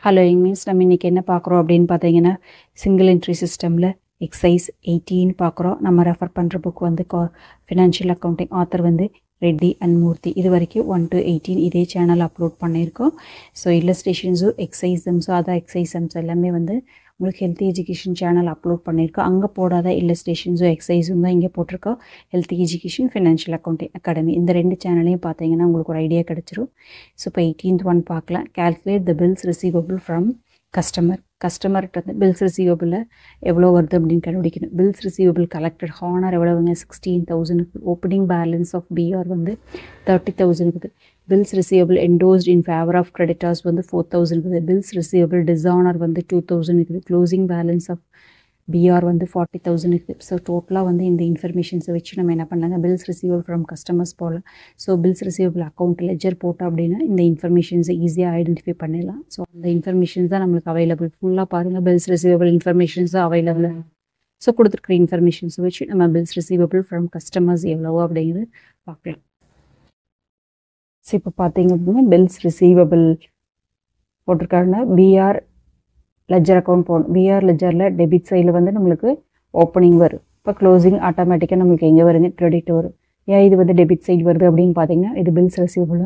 Hello means நம்ம இன்றைக்கி என்ன பார்க்குறோம் அப்படின்னு பார்த்தீங்கன்னா சிங்கிள் என்ட்ரி சிஸ்டமில் எக்ஸைஸ் 18 பார்க்குறோம். நம்ம ரெஃபர் பண்ணுற புக் வந்து ஃபினான்ஷியல் அக்கௌண்டிங் ஆத்தர் வந்து ரெட்டி அண்ட் மூர்த்தி. இது வரைக்கும் 1 to 18 இதே சேனல் அப்லோட் பண்ணியிருக்கோம். ஸோ இல்லஸ்ட்ரேஷன்ஸும் எக்ஸைசம்ஸும் அதான் எக்ஸைசம்ஸ் எல்லாமே வந்து உங்களுக்கு ஹெல்த் எஜுகேஷன் சேனல் அப்லோட் பண்ணியிருக்கோம். அங்கே போடாத இல்லஸ்ட்ரேஷன்ஸும் எக்ஸசைஸும் தான் இங்கே போட்டிருக்கோம். Health education financial accounting academy இந்த ரெண்டு சேனலையும் பார்த்தீங்கன்னா உங்களுக்கு ஒரு ஐடியா கிடச்சிரும். ஸோ இப்போ 18th ஒன் பார்க்கலாம். Calculate the bills receivable from கஸ்டமர்கிட்ட வந்து பில்ஸ் ரிசீவபிளில் எவ்வளோ வருது அப்படின்னு கண்டுபிடிக்கணும். பில்ஸ் ரிசீவபிள் கலெக்டட் ஹானர் எவ்வளோங்க 16,000. ஓப்பனிங் பேலன்ஸ் ஆஃப் பிஆர் வந்து 30,000 இருக்குது. Bills receivable endorsed in favour of creditors வந்து 4,000 இருக்குது. பில்ஸ் ரிசீவபிள் டிஸானர் வந்து 2,000 இருக்குது. க்ளோசிங் பேலன்ஸ் ஆஃப் பிஆர் வந்து 40,000 இருக்குது. ஸோ டோட்டலாக வந்து இந்த இன்ஃபர்மேஷன்ஸை வச்சு நம்ம என்ன பண்ணலாங்க, பில்ஸ் ரிசீவபிள் ஃப்ரம் கஸ்டமர்ஸ் போகலாம். So bills receivable account ledger போட்டோம் அப்படின்னா இந்த இன்ஃபர்மேஷன்ஸை ஈஸியாக ஐடென்டிஃபை பண்ணிடலாம். ஸோ அந்த இன்ஃபர்மேஷன்ஸ் தான் நம்மளுக்கு அவைலபிள். ஃபுல்லாக பாருங்கள், பில்ஸ் ரிசீவபிள் இன்ஃபர்மேஷன்ஸ் தான் அவைலபிள். ஸோ கொடுத்துருக்குற இன்ஃபர்மேஷன்ஸை வச்சு நம்ம பில்ஸ் ரிசீவபிள் ஃப்ரம் கஸ்டமர்ஸ் எவ்வளவோ அப்படிங்கிறது பார்க்கலாம். ஸோ இப்போ பார்த்தீங்க அப்படின்னா பில்ஸ் ரிசீவபிள் போட்டிருக்காருன்னா பிஆர் லெஜர் அக்கௌண்ட் போகணும். பிஆர் லெஜரில் டெபிட் சைடில் வந்து நம்மளுக்கு ஓப்பனிங் வரும். இப்போ க்ளோசிங் ஆட்டோமேட்டிக்காக நம்மளுக்கு எங்கே வருங்க, கிரெடிட் வரும். ஏன் இது வந்து டெபிட் சைடு வருது அப்படின்னு பார்த்தீங்கன்னா இது bills receivable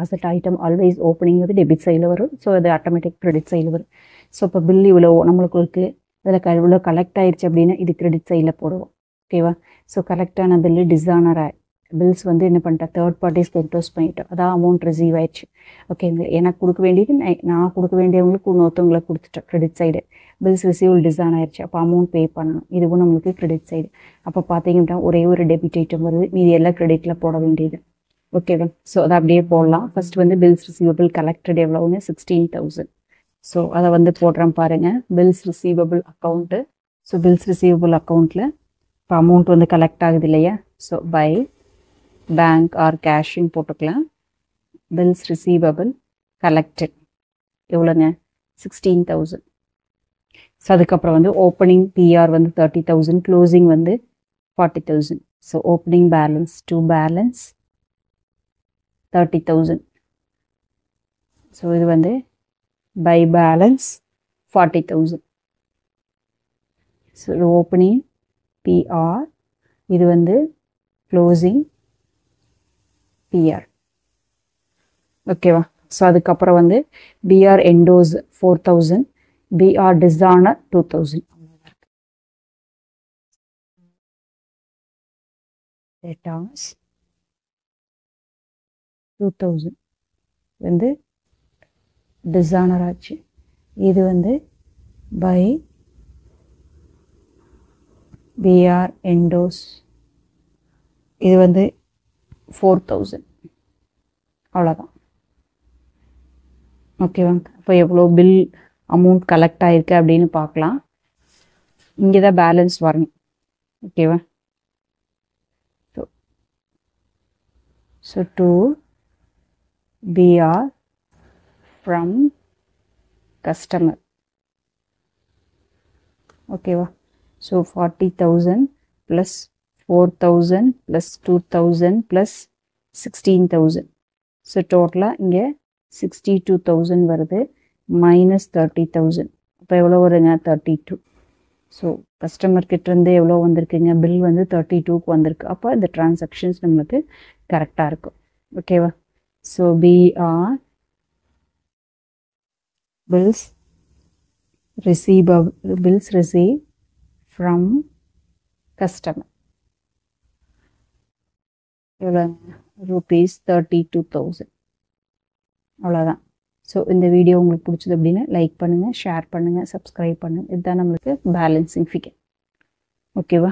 asset item always opening வந்து டெபிட் சைடில் வரும். ஸோ அது ஆட்டோமேட்டிக் கிரெடிட் சைடில் வரும். ஸோ இப்போ பில் இவ்வளோ நம்மளுக்கு இருக்குது, அதில் இவ்வளோ கலெக்ட் ஆயிடுச்சு அப்படின்னா இது கிரெடிட் சைடில் போடுவோம். ஓகேவா? ஸோ கலெக்டான பில்லு டிஸானர் பில்ஸ் வந்து என்ன பண்ணிட்டேன், தேர்ட் பார்ட்டிஸ்க்கு என்டோஸ் பண்ணிட்டோம். அதான் அமௌண்ட் ரிசீவ் ஆயிடுச்சு. ஓகேங்க, எனக்கு கொடுக்க வேண்டியது நான் கொடுக்க வேண்டியவங்களுக்கு இன்னொருத்தவங்களை கொடுத்துட்டேன் கிரெடிட் சைடு. பில்ஸ் ரிசீவபிள் டிஸான் ஆயிடுச்சு. அப்போ அமௌண்ட் பே பண்ணணும். இதுவும் நம்மளுக்கு கிரெடிட் சைடு. அப்போ பார்த்தீங்கன்னா ஒரே ஒரு டெபிட் ஐட்டம் வருது, மீதி எல்லாம் கிரெடிட்டில் போட வேண்டியது. ஓகேவா? ஸோ அதை அப்படியே போடலாம். ஃபர்ஸ்ட் வந்து பில்ஸ் ரிசீவபிள் கலெக்டட் எவ்வளோங்க 16,000. ஸோ அதை வந்து போடுறேன் பாருங்கள், bills receivable account. So bills receivable அக்கௌண்ட்டில் இப்போ அமௌண்ட் வந்து கலெக்ட் ஆகுது இல்லையா? ஸோ பை பேங்க் ஆர் கேஷின்னு போட்டுக்கலாம். பில்ஸ் ரிசீவபிள் கலெக்டட் எவ்வளோங்க 16,000. ஸோ அதுக்கப்புறம் வந்து ஓப்பனிங் பிஆர் வந்து 30,000, க்ளோசிங் வந்து 40,000. So opening balance to balance 30,000. So இது வந்து by balance 40,000. So opening BR, இது வந்து க்ளோசிங் பிஆர். ஓகேவா? ஸோ அதுக்கப்புறம் வந்து பிஆர் என்டோஸ் 4,000, பிஆர் டிஸானர் 2,000. டேட்டாஸ் 2,000 வந்து டிஸானர் ஆச்சு. இது வந்து பை பிஆர் என்டோஸ், இது வந்து 4,000. அவ்வளோதான். ஓகேவாங்க. இப்போ எவ்வளோ பில் அமௌண்ட் கலெக்ட் ஆகிருக்கு அப்படின்னு பார்க்கலாம். இங்கே தான் பேலன்ஸ் வரணும். ஓகேவா? So to BR from customer. ஓகேவா? So 40,000 plus 4,000 plus 2,000 plus 16,000. So டோட்டலாக இங்கே 62,000 வருது, மைனஸ் 30,000. அப்போ எவ்வளோ வருங்க 32. ஸோ கஸ்டமர்கிட்டேருந்து எவ்வளோ வந்திருக்குங்க, பில் வந்து 32க்கு வந்திருக்கு. அப்போ இந்த டிரான்சாக்ஷன்ஸ் நம்மளுக்கு கரெக்டாக இருக்கும். ஓகேவா? So BR bills receive from customer எவ்வளோ rupees 32,000. அவ்வளோதான். ஸோ இந்த வீடியோ உங்களுக்கு பிடிச்சது அப்படின்னா லைக் பண்ணுங்கள், ஷேர் பண்ணுங்கள், சப்ஸ்கிரைப் பண்ணுங்கள். இதுதான் நம்மளுக்கு பேலன்சிங் ஃபிகர். ஓகேவா?